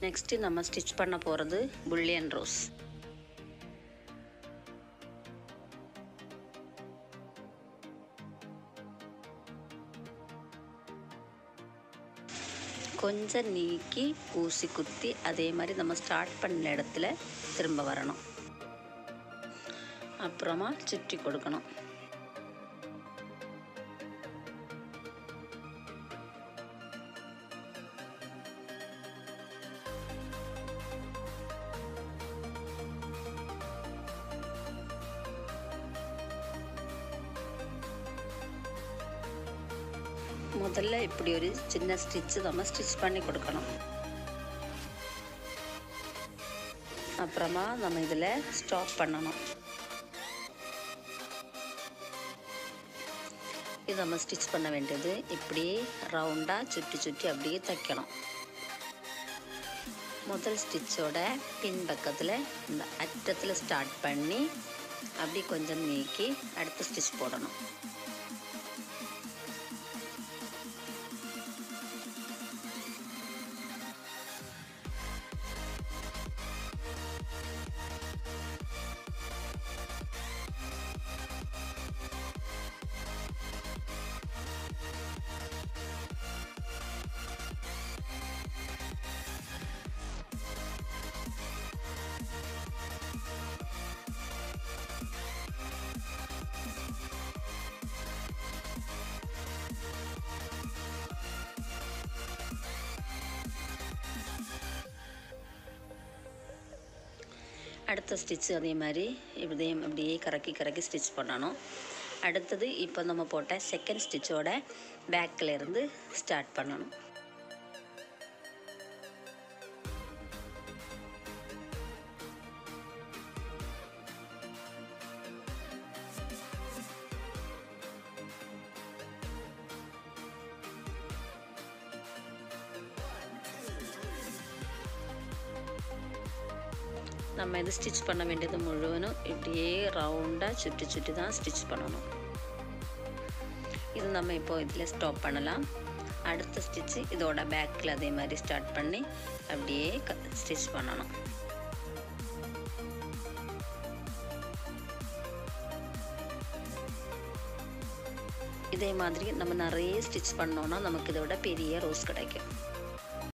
Next நம்ம stitch பண்ண போகிறது புல்லியன் ரோஸ். கொஞ்சம் நீக்கி ஊசி குத்தி அதே மாதிரி நம்ம ஸ்டார்ட் பண்ண இடத்துல திரும்ப வரணும். அப்புறமா சுற்றி கொடுக்கணும். முதல்ல இப்படி ஒரு சின்ன ஸ்டிச்சு நம்ம ஸ்டிச் பண்ணி கொடுக்கணும். அப்புறமா நம்ம இதில் ஸ்டாப் பண்ணணும். இது நம்ம ஸ்டிச் பண்ண வேண்டியது இப்படியே ரவுண்டாக சுற்றி சுற்றி அப்படியே தைக்கணும். முதல் ஸ்டிச்சோட பின் பக்கத்தில் இந்த அட்டத்தில் ஸ்டார்ட் பண்ணி அப்படி கொஞ்சம் நீக்கி அடுத்த ஸ்டிச் போடணும். அடுத்த ஸ்டிச்சு அதே மாதிரி இதையும் அப்படியே கறக்கி ஸ்டிச் பண்ணணும். அடுத்தது இப்போ நம்ம போட்ட செகண்ட் ஸ்டிச்சோட பேக்கில் இருந்து ஸ்டார்ட் பண்ணணும். நம்ம இது ஸ்டிச் பண்ண வேண்டியது முழுவதும் இப்படியே ரவுண்டாக சுற்றி தான் ஸ்டிச் பண்ணணும். இது நம்ம இப்போ இதில் ஸ்டாப் பண்ணலாம். அடுத்த ஸ்டிச்சு இதோட பேக்கில் அதே மாதிரி ஸ்டார்ட் பண்ணி அப்படியே ஸ்டிச் பண்ணணும். இதே மாதிரி நம்ம நிறைய ஸ்டிச் பண்ணோன்னா நமக்கு இதோட பெரிய ரோஸ் கிடைக்கும்.